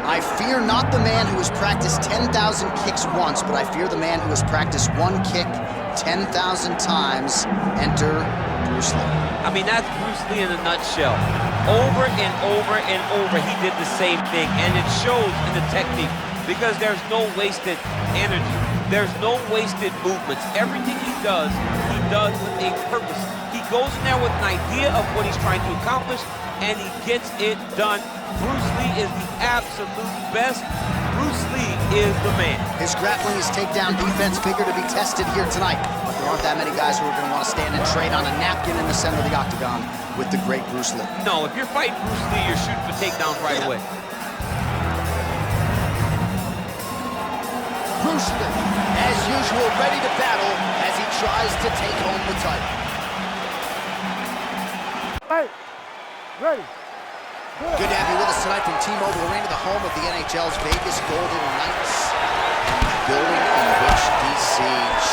I fear not the man who has practiced 10,000 kicks once, but I fear the man who has practiced one kick 10,000 times. Enter Bruce Lee. I mean, that's Bruce Lee in a nutshell. Over and over and over, he did the same thing, and it shows in the technique because there's no wasted energy. There's no wasted movements. Everything he does with a purpose. He goes in there with an idea of what he's trying to accomplish, and he gets it done. Bruce Lee is the absolute best. Bruce Lee is the man. His grappling, his takedown defense figure to be tested here tonight. But there aren't that many guys who are going to want to stand and trade on a napkin in the center of the octagon with the great Bruce Lee. No, if you're fighting Bruce Lee, you're shooting for takedowns right away. Bruce Lee, as usual, ready to battle as he tries to take home the title. Hey, ready. Good to have you with us tonight from T-Mobile Arena, the home of the NHL's Vegas Golden Knights. And the building in which DC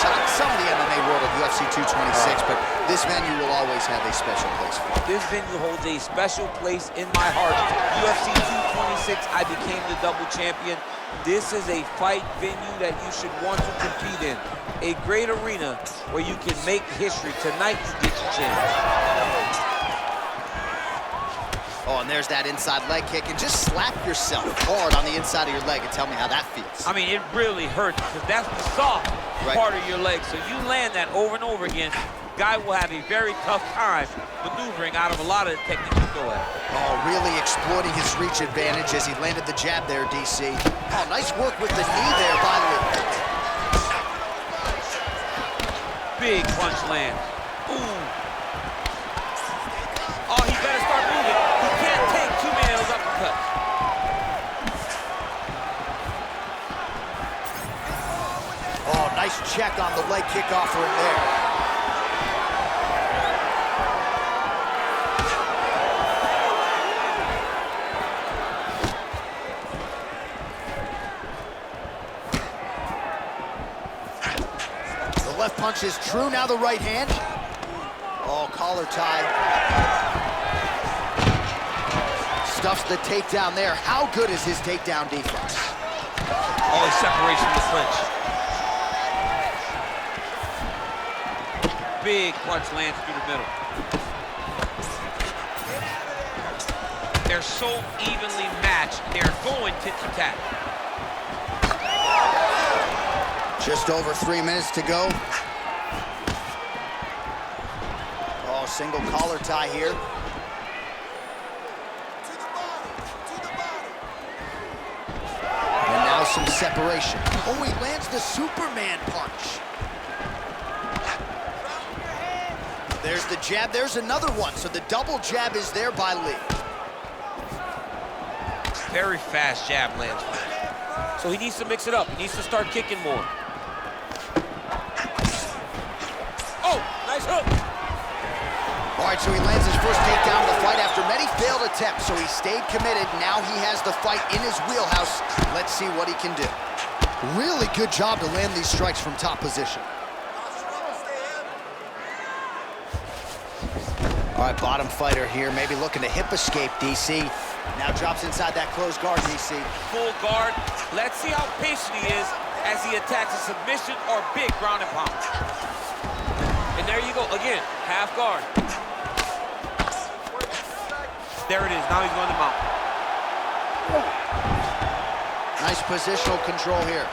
shocked some of the MMA world of UFC 226, but this venue will always have a special place for it. This venue holds a special place in my heart. UFC 226, I became the double champion. This is a fight venue that you should want to compete in. A great arena where you can make history. Tonight, you get your chance. Oh, and there's that inside leg kick, and just slap yourself hard on the inside of your leg and tell me how that feels. I mean, it really hurts because that's the soft part of your leg. So you land that over and over again, guy will have a very tough time maneuvering out of a lot of the techniques you go at. Oh, really exploiting his reach advantage as he landed the jab there, DC. Oh, nice work with the knee there by Lee. Big punch land. Ooh. Oh, he better start moving. He can't take too many of those uppercuts. Oh, nice check on the leg kick offering there. The left punch is true, now the right hand. Oh, collar tie. Stuffs the takedown there. How good is his takedown defense? Oh, he separates from the clinch. Big punch lands through the middle. They're so evenly matched. They're going tit for tat. Just over 3 minutes to go. Oh, single collar tie here. And now some separation. Oh, he lands the Superman punch. There's the jab, there's another one. So the double jab is there by Lee. Very fast jab lands. So he needs to mix it up. He needs to start kicking more. Oh, nice hook. All right, so he lands his first takedown of the fight after many failed attempts, so he stayed committed. Now he has the fight in his wheelhouse. Let's see what he can do. Really good job to land these strikes from top position. All right, bottom fighter here, maybe looking to hip escape, DC. Now drops inside that closed guard, DC. Full guard. Let's see how patient he is as he attacks a submission or big ground and pound. And there you go, again, half guard. There it is, now he's going to mount. Nice positional control here.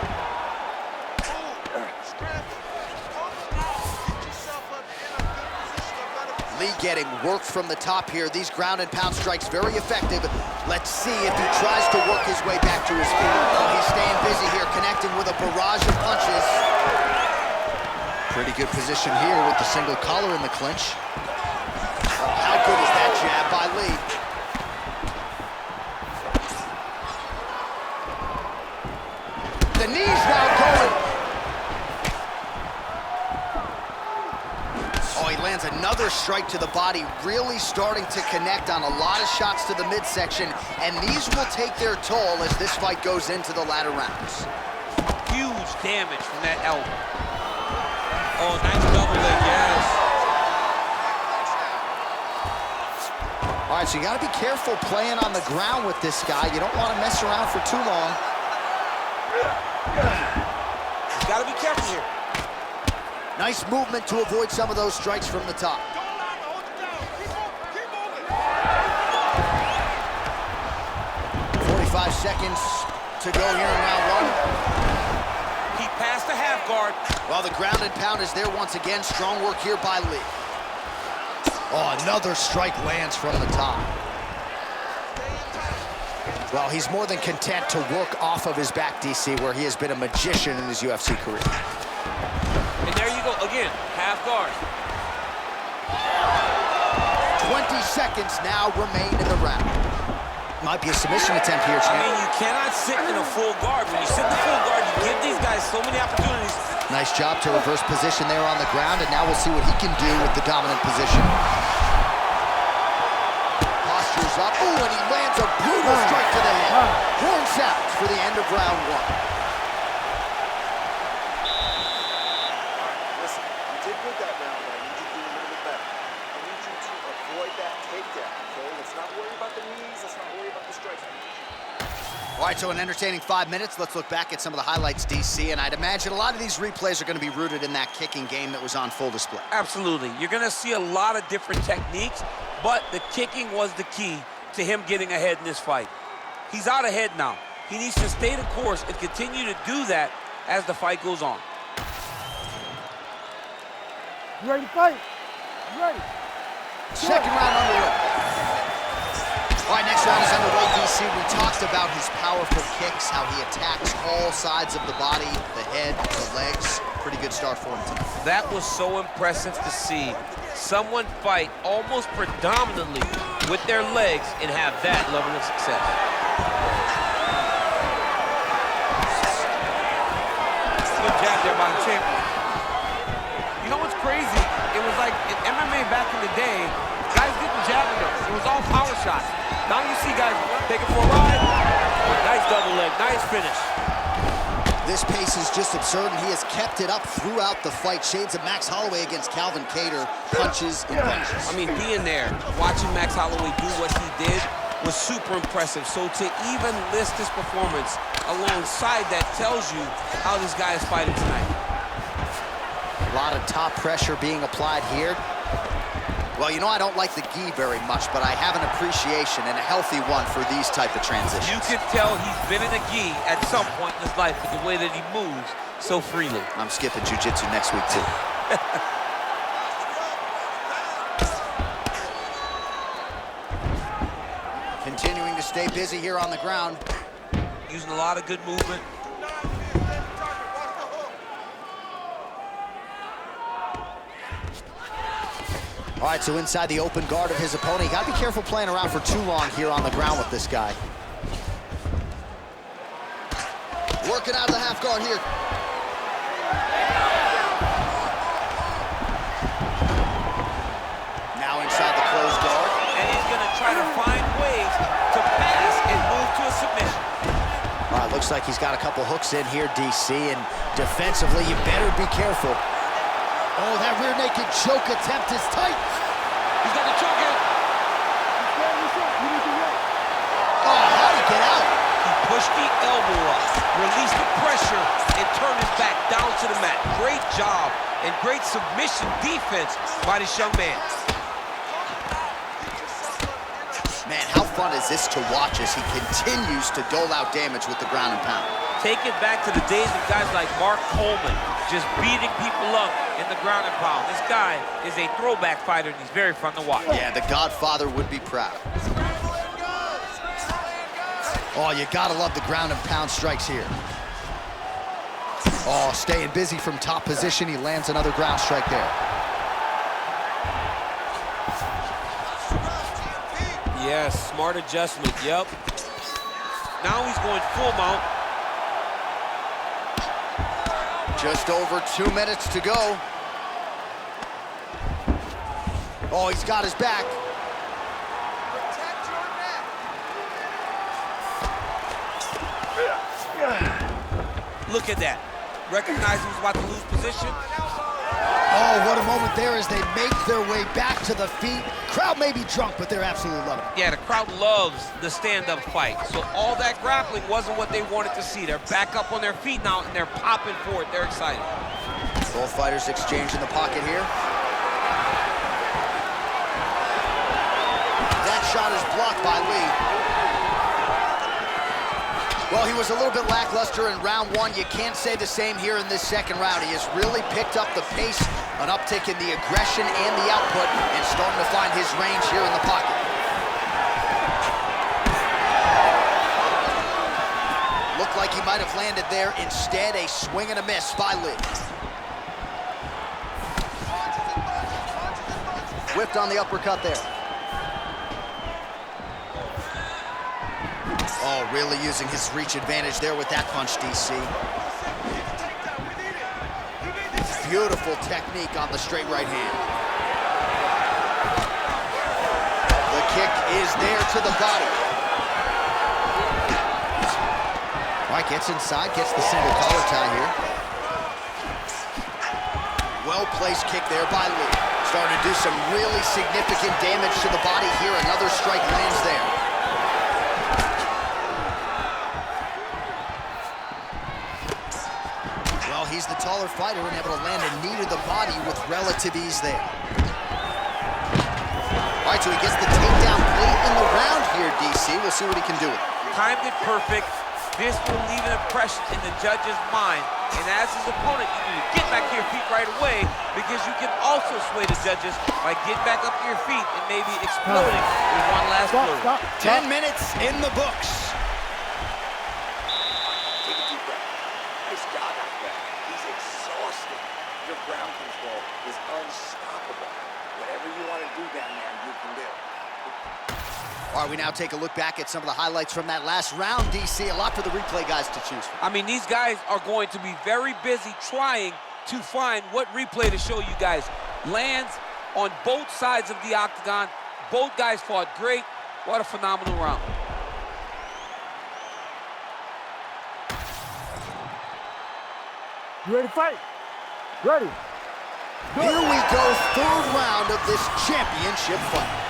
Lee getting worked from the top here. These ground and pound strikes very effective. Let's see if he tries to work his way back to his feet. Oh, he's staying busy here, connecting with a barrage of punches. Pretty good position here with the single collar in the clinch. Oh, how good is that jab by Lee? The knee's now going. Oh, he lands another strike to the body, really starting to connect on a lot of shots to the midsection, and these will take their toll as this fight goes into the latter rounds. Huge damage from that elbow. Oh, nice double leg, yes. All right, so you got to be careful playing on the ground with this guy. You don't want to mess around for too long. You got to be careful here. Nice movement to avoid some of those strikes from the top. Seconds to go here in round one. He passed the half guard. Well, the ground and pound is there once again. Strong work here by Lí. Oh, another strike lands from the top. Well, he's more than content to work off of his back, DC, where he has been a magician in his UFC career. And there you go, again, half guard. 20 seconds now remain in the round. Might be a submission attempt here, champ. I mean, you cannot sit in a full guard. When you sit in a full guard, you give these guys so many opportunities. Nice job to reverse position there on the ground, and now we'll see what he can do with the dominant position. Postures up. Ooh, and he lands a brutal strike to the head. Horn sounds for the end of round one. Listen, you did good that round, but I need you to do a little bit better. I need you to avoid that takedown, okay? Let's not worry about the knees. Let's not worry about the strikes. All right, so an entertaining 5 minutes. Let's look back at some of the highlights, DC, and I'd imagine a lot of these replays are going to be rooted in that kicking game that was on full display. Absolutely. You're going to see a lot of different techniques, but the kicking was the key to him getting ahead in this fight. He's out ahead now. He needs to stay the course and continue to do that as the fight goes on. You ready to fight? You ready? Second round underway. All right, next round is underway, DC. We talked about his powerful kicks, how he attacks all sides of the body, the head, the legs. Pretty good start for him tonight. That was so impressive to see someone fight almost predominantly with their legs and have that level of success. Good jab there by the champion. You know what's crazy? It was like in MMA back in the day, guys didn't jab enough. It was all power shots. Now you see guys taking for a ride. Nice double leg, nice finish. This pace is just absurd, and he has kept it up throughout the fight. Shades of Max Holloway against Calvin Kattar, punches and punches. I mean, being there, watching Max Holloway do what he did was super impressive. So to even list this performance alongside that tells you how this guy is fighting tonight. A lot of top pressure being applied here. Well, you know, I don't like the gi very much, but I have an appreciation and a healthy one for these type of transitions. You can tell he's been in a gi at some point in his life with the way that he moves so freely. I'm skipping jiu-jitsu next week, too. Continuing to stay busy here on the ground. Using a lot of good movement. All right, so inside the open guard of his opponent, you got to be careful playing around for too long here on the ground with this guy. Working out of the half guard here. Now inside the closed guard. And he's going to try to find ways to pass and move to a submission. All right, looks like he's got a couple hooks in here, DC, and defensively, you better be careful. Oh, that rear naked choke attempt is tight. He's got the choke in. Oh, how'd he get out? He pushed the elbow up, released the pressure, and turned his back down to the mat. Great job and great submission defense by this young man. Man, how fun is this to watch as he continues to dole out damage with the ground and pound? Take it back to the days of guys like Mark Coleman, just beating people up in the ground and pound. This guy is a throwback fighter, and he's very fun to watch. Yeah, the Godfather would be proud. Oh, you gotta love the ground and pound strikes here. Oh, staying busy from top position. He lands another ground strike there. Yes, smart adjustment, yep. Now he's going full mount. Just over 2 minutes to go. Oh, he's got his back. Look at that. Recognized he was about to lose position. Oh, what a moment there as they make their way back to the feet. Crowd may be drunk, but they're absolutely loving it. Yeah, the crowd loves the stand-up fight. So all that grappling wasn't what they wanted to see. They're back up on their feet now, and they're popping for it. They're excited. Both fighters exchange in the pocket here. That shot is blocked by Lí. Well, he was a little bit lackluster in round one. You can't say the same here in this second round. He has really picked up the pace, an uptick in the aggression and the output, and starting to find his range here in the pocket. Looked like he might have landed there. Instead, a swing and a miss by Lí. Whipped on the uppercut there. Oh, really using his reach advantage there with that punch, DC. Beautiful technique on the straight right hand. The kick is there to the body. All right, gets inside, gets the single collar tie here. Well-placed kick there by Lí. Starting to do some really significant damage to the body here. Another strike lands there. He's the taller fighter and able to land a knee to the body with relative ease there. All right, so he gets the takedown late in the round here, DC. We'll see what he can do. Timed it perfect. This will leave an impression in the judge's mind. And as his opponent, you need to get back to your feet right away, because you can also sway the judges by getting back up to your feet and maybe exploding with one last blow. 10 minutes in the books. Take a deep breath. Nice job out there. He's exhausted. Your ground control is unstoppable. Whatever you want to do down there, you can do. All right, we now take a look back at some of the highlights from that last round, DC. A lot for the replay guys to choose from. I mean, these guys are going to be very busy trying to find what replay to show you guys. Lands on both sides of the octagon. Both guys fought great. What a phenomenal round. You ready to fight? Ready. Here we go, third round of this championship fight.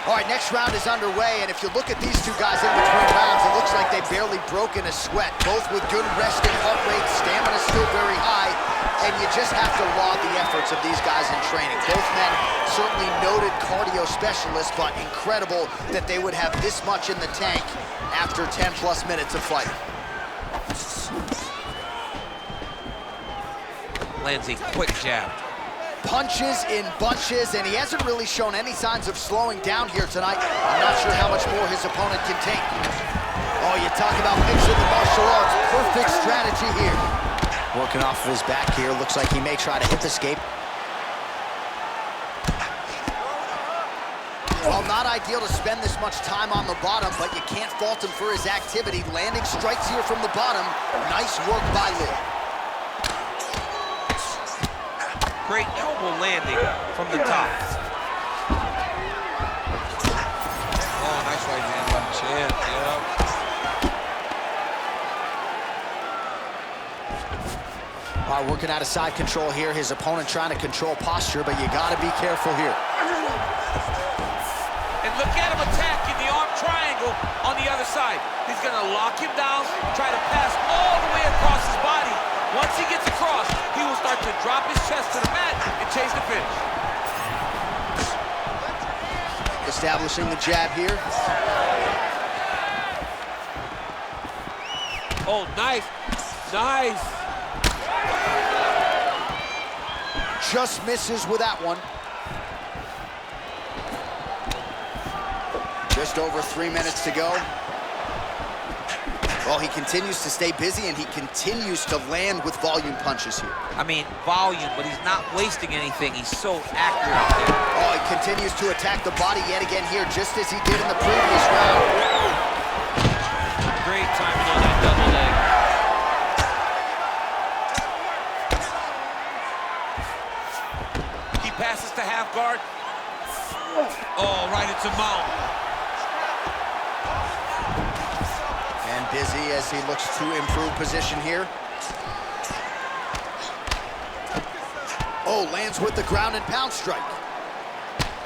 All right, next round is underway, and if you look at these two guys in between rounds, it looks like they've barely broken a sweat. Both with good resting heart rate, stamina still very high, and you just have to laud the efforts of these guys in training. Both men certainly noted cardio specialists, but incredible that they would have this much in the tank after 10-plus minutes of fighting. Lands a quick jab. Punches in bunches, and he hasn't really shown any signs of slowing down here tonight. I'm not sure how much more his opponent can take. Oh, you talk about mixing the martial arts. Perfect strategy here. Working off of his back here. Looks like he may try to hip escape. Well, not ideal to spend this much time on the bottom, but you can't fault him for his activity. Landing strikes here from the bottom. Nice work by Lí. Great elbow landing from the top. Oh, nice right hand on the chin. Yep. All right, working out of side control here. His opponent trying to control posture, but you got to be careful here. And look at him attacking the arm triangle on the other side. He's going to lock him down, try to pass all the way across his body. Once he gets across, he will start to drop his chest to the mat and chase the finish. Establishing the jab here. Oh, nice. Nice. Just misses with that one. Just over 3 minutes to go. Well, he continues to stay busy, and he continues to land with volume punches here. I mean, volume, but he's not wasting anything. He's so accurate out there. Oh, he continues to attack the body yet again here, just as he did in the previous round. Great timing on that double leg. He passes to half guard. Oh, right into mount. And busy as he looks to improve position here. Oh, lands with the ground and pound strike.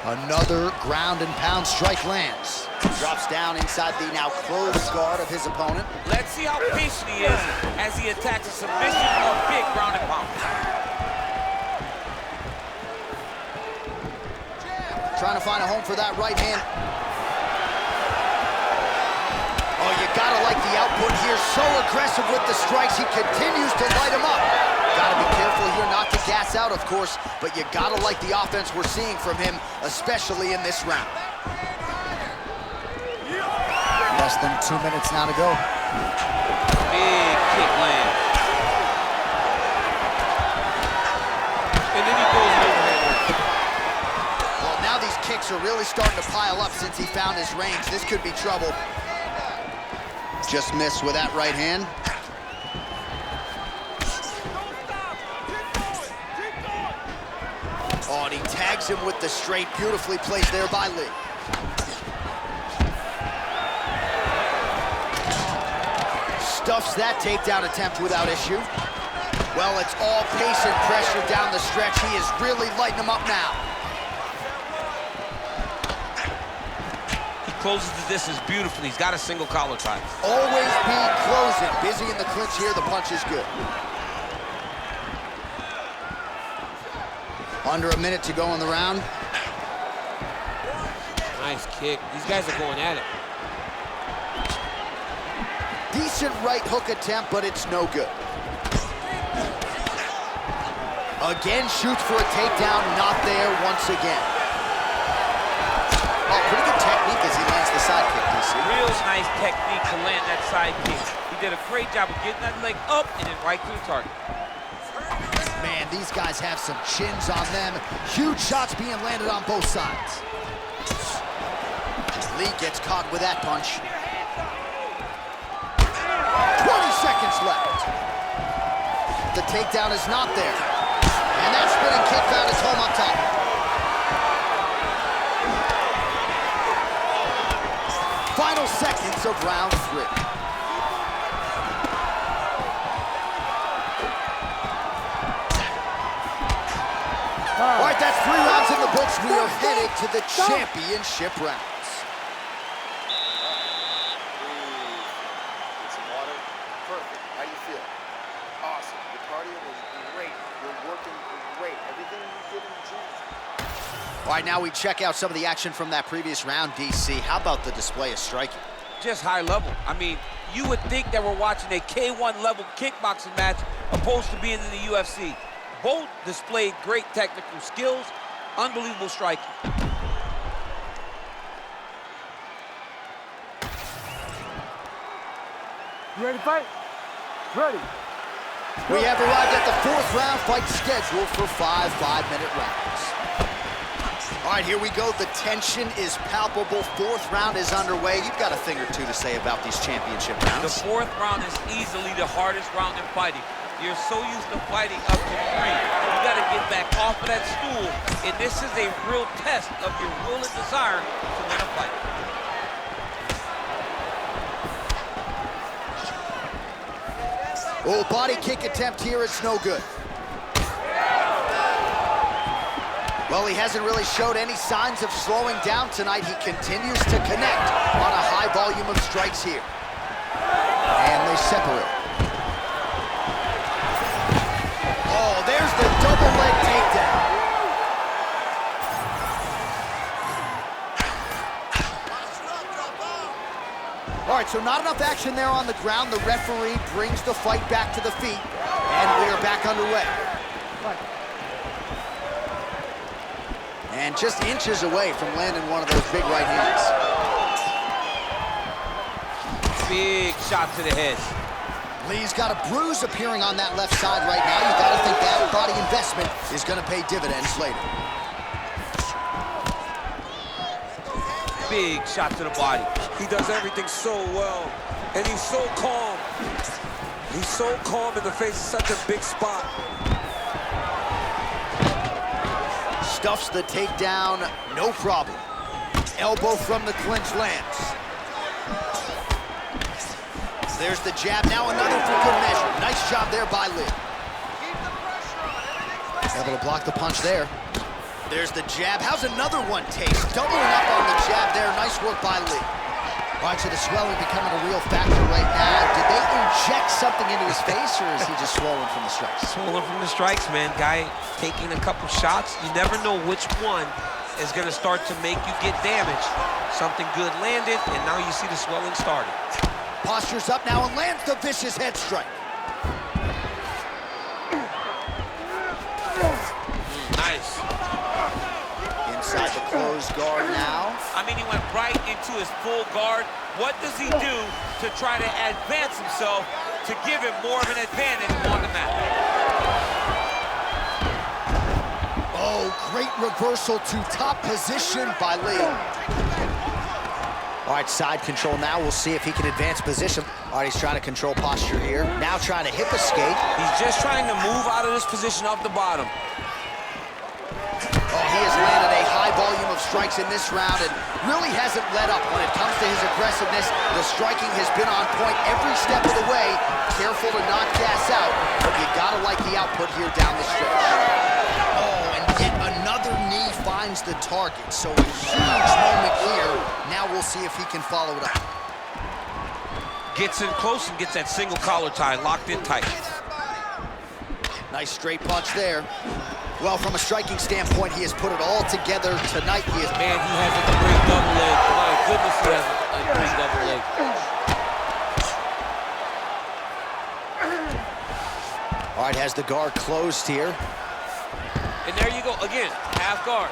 Another ground and pound strike lands. Drops down inside the now closed guard of his opponent. Let's see how patient he is as he attacks a submission or big ground and pound. Trying to find a home for that right hand. Oh, you gotta like the output here. So aggressive with the strikes. He continues to light him up. Gotta be careful here not to gas out, of course, but you gotta like the offense we're seeing from him, especially in this round. Less than 2 minutes now to go. Big kick land. And then he goes overhead. Well, now these kicks are really starting to pile up since he found his range. This could be trouble. Just missed with that right hand. Oh, and he tags him with the straight. Beautifully placed there by Lí. Stuffs that takedown attempt without issue. Well, it's all pace and pressure down the stretch. He is really lighting him up now. He closes the distance beautifully. He's got a single collar tie. Always be closing. Busy in the clinch here. The punch is good. Under a minute to go in the round. Nice kick. These guys are going at it. Decent right hook attempt, but it's no good. Again, shoots for a takedown, not there once again. Oh, pretty good technique as he lands the side kick, DC. Real nice technique to land that side kick. He did a great job of getting that leg up and then right to the target. Man, these guys have some chins on them. Huge shots being landed on both sides. Lí gets caught with that punch. 20 seconds left. The takedown is not there. And that spinning kick found its home up top. Final seconds of round 3. All right, that's 3 rounds in the books. We are headed to the championship rounds. Get some water. Perfect. How you feel? Awesome. The cardio was great. You're working great. Everything you did in the gym. All right, now we check out some of the action from that previous round, DC. How about the display of striking? Just high level. I mean, you would think that we're watching a K1 level kickboxing match opposed to being in the UFC. Both displayed great technical skills, unbelievable striking. You ready to fight? Ready. We have arrived at the 4th round fight scheduled for 5 5-minute rounds. All right, here we go. The tension is palpable. 4th round is underway. You've got a thing or two to say about these championship rounds. The 4th round is easily the hardest round in fighting. You're so used to fighting up to 3. You got to get back off of that stool, and this is a real test of your will and desire to win a fight. Oh, body kick attempt here. It's no good. Well, he hasn't really showed any signs of slowing down tonight. He continues to connect on a high volume of strikes here. And they separate. Oh, there's the double leg takedown. All right, so not enough action there on the ground. The referee brings the fight back to the feet, and we are back underway. And just inches away from landing one of those big right hands. Big shot to the head. Lí's got a bruise appearing on that left side right now. You gotta think that body investment is gonna pay dividends later. Big shot to the body. He does everything so well, and he's so calm. He's so calm in the face of such a big spot. Stuffs the takedown, no problem. Elbow from the clinch lands. There's the jab, now another for good measure. Nice job there by Lí. Able to block the punch there. There's the jab. How's another one taste? Doubling up on the jab there. Nice work by Lí. All right, so the swelling becoming a real factor right now. Did they inject something into his face, or is he just swollen from the strikes? Swollen from the strikes, man. Guy taking a couple shots. You never know which one is going to start to make you get damaged. Something good landed, and now you see the swelling starting. Postures up now and lands the vicious head strike. Nice. Inside the closed guard now. I mean, he went right into his full guard. What does he do to try to advance himself to give him more of an advantage on the mat? Oh, great reversal to top position by Lí. All right, side control now. We'll see if he can advance position. All right, he's trying to control posture here. Now trying to hip escape. He's just trying to move out of this position off the bottom. Oh, he has landed a high volume of strikes in this round and really hasn't let up when it comes to his aggressiveness. The striking has been on point every step of the way. Careful to not gas out, but you gotta like the output here down the stretch. Oh, and yet another knee finds the target. So a huge moment here. Now we'll see if he can follow it up. Gets in close and gets that single collar tie locked in tight. Nice straight punch there. Well, from a striking standpoint, he has put it all together tonight. He is... Man, he has a great double leg. My goodness, he has a great double leg. All right, has the guard closed here. And there you go, again, half guard.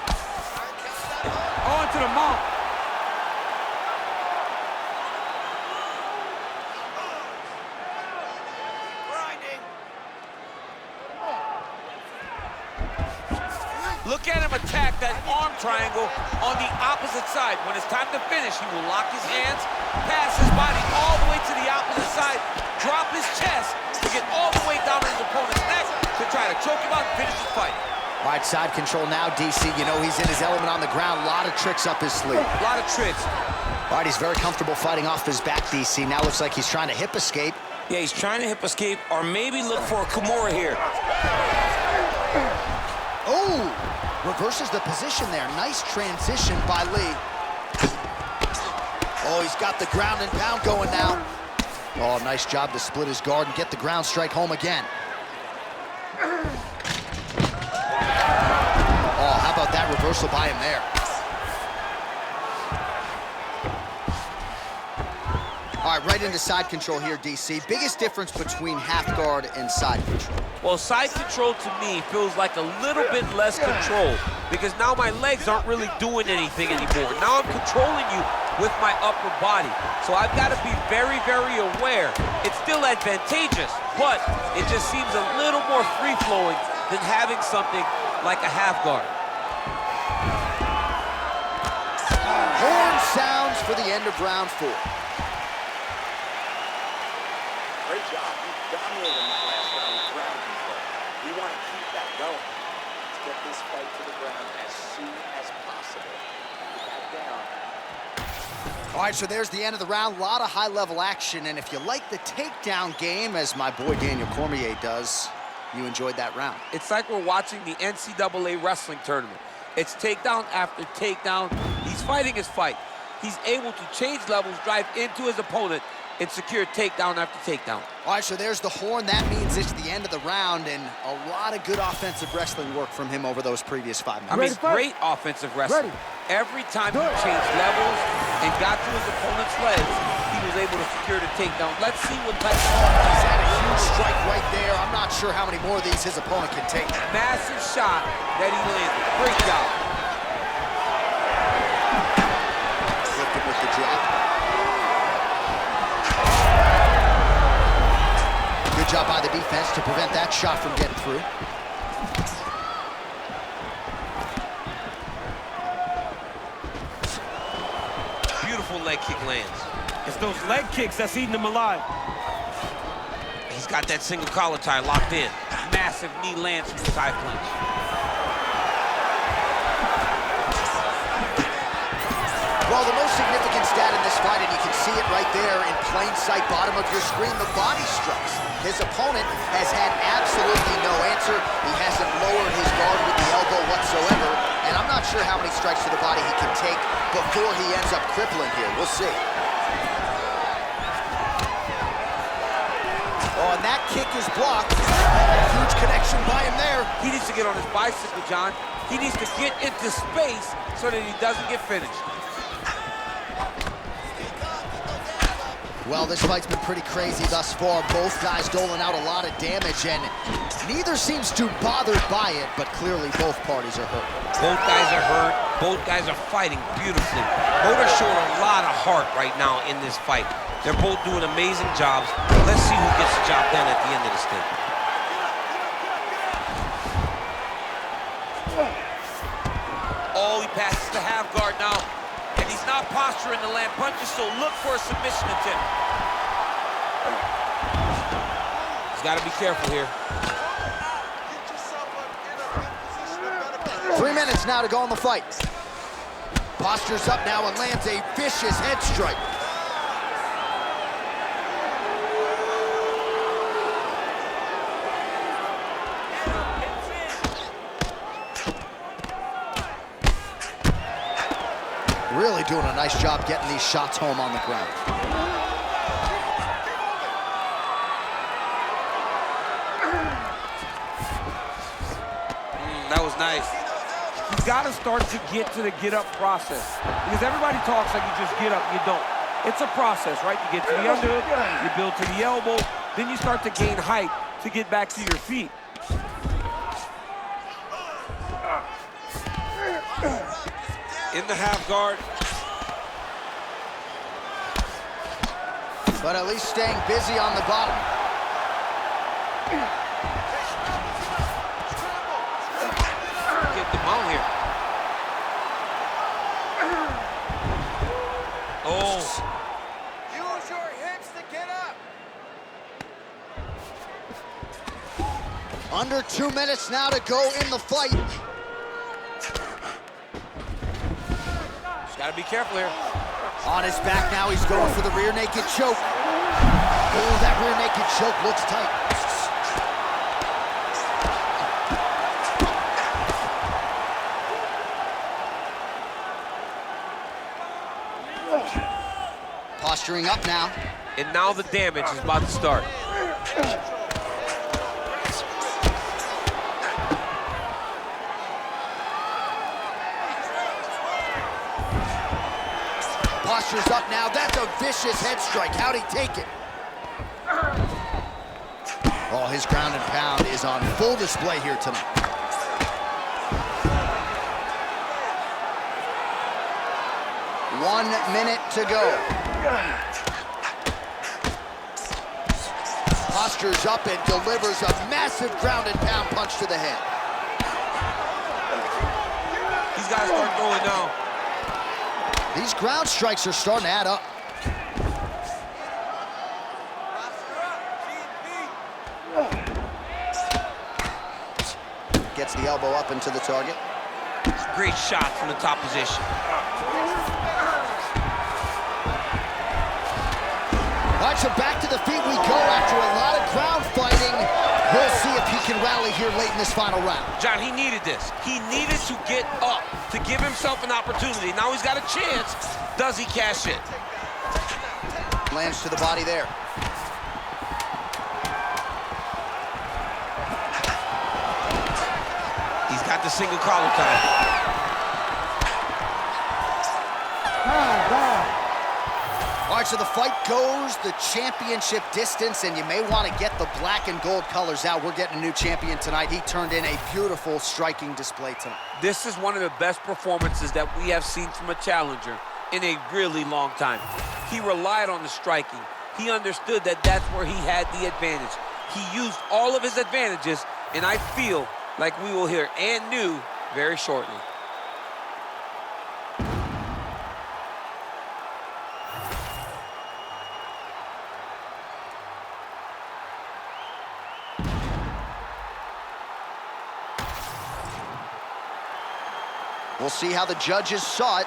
On to the mount. Look at him attack that arm triangle on the opposite side. When it's time to finish, he will lock his hands, pass his body all the way to the opposite side, drop his chest to get all the way down to his opponent's neck to try to choke him out and finish his fight. All right, side control now, DC. You know he's in his element on the ground. A lot of tricks up his sleeve. A lot of tricks. All right, he's very comfortable fighting off his back, DC. Now looks like he's trying to hip escape. Yeah, he's trying to hip escape or maybe look for a Kimura here. Oh, reverses the position there. Nice transition by Lí. Oh, he's got the ground and pound going now. Oh, nice job to split his guard and get the ground strike home again. Oh, how about that reversal by him there? All right, right into side control here, DC. Biggest difference between half guard and side control? Well, side control to me feels like a little bit less control because now my legs aren't really doing anything anymore. Now I'm controlling you with my upper body. So I've got to be very, very aware. It's still advantageous, but it just seems a little more free-flowing than having something like a half guard. Horn sounds for the end of round 4. Great job. You dominated in that last round with ground control. We want to keep that going. Let's get this fight to the ground as soon as possible. Get that down. All right, so there's the end of the round. A lot of high-level action, and if you like the takedown game, as my boy Daniel Cormier does, you enjoyed that round. It's like we're watching the NCAA wrestling tournament. It's takedown after takedown. He's fighting his fight. He's able to change levels, drive into his opponent, and secure takedown after takedown. All right, so there's the horn. That means it's the end of the round, and a lot of good offensive wrestling work from him over those previous 5 minutes. I mean, great offensive wrestling. Every time he changed levels and got to his opponent's legs, he was able to secure the takedown. Let's see what type of... He's had a huge strike right there. I'm not sure how many more of these his opponent can take. Massive shot that he landed. Great job. Flipped him with the jab. Good job by the defense to prevent that shot from getting through. Beautiful leg kick lands. It's those leg kicks that's eating him alive. He's got that single collar tie locked in. Massive knee lands from the tie clinch. Well, Well, the most significant stat in this fight, and you can see it right there in plain sight, bottom of your screen, the body strikes. His opponent has had absolutely no answer. He hasn't lowered his guard with the elbow whatsoever, and I'm not sure how many strikes to the body he can take before he ends up crippling here. We'll see. Oh, and that kick is blocked. Huge connection by him there. He needs to get on his bicycle, John. He needs to get into space so that he doesn't get finished. Well, this fight's been pretty crazy thus far. Both guys doling out a lot of damage, and neither seems too bothered by it, but clearly both parties are hurt. Both guys are hurt. Both guys are fighting beautifully. Both are showing a lot of heart right now in this fight. They're both doing amazing jobs. Let's see who gets the job done at the end of this thing. Oh, he passes the half guard now. And he's not posturing to land punches, so look for a submission attempt. He's got to be careful here. 3 minutes now to go in the fight. Postures up now and lands a vicious head strike. Really doing a nice job getting these shots home on the ground. That was nice. You've got to start to get to the get-up process. Because everybody talks like you just get up, you don't. It's a process, right? You get to the underhook, you build to the elbow, then you start to gain height to get back to your feet. In the half guard. But at least staying busy on the bottom. Get them out here. Oh. Use your hips to get up. Under 2 minutes now to go in the fight. Just gotta be careful here. On his back now, he's going for the rear naked choke. Oh, that rear naked choke looks tight. Posturing up now. And now the damage is about to start. Postures up now. That's a vicious head strike. How'd he take it? Oh, his ground and pound is on full display here tonight. One minute to go. Postures up and delivers a massive ground and pound punch to the head. These guys start throwing now. These ground strikes are starting to add up. Gets the elbow up into the target. Great shot from the top position. All right, so back to the feet we go after a lot of ground fighting. We'll see if he can rally here late in this final round. John, he needed this. He needed to get up to give himself an opportunity. Now he's got a chance. Does he cash in? Lands to the body there. He's got the single collar tie. All right, so the fight goes the championship distance, and you may want to get the black and gold colors out. We're getting a new champion tonight. He turned in a beautiful striking display tonight. This is one of the best performances that we have seen from a challenger in a really long time. He relied on the striking. He understood that that's where he had the advantage. He used all of his advantages, and I feel like we will hear and new very shortly. We'll see how the judges saw it.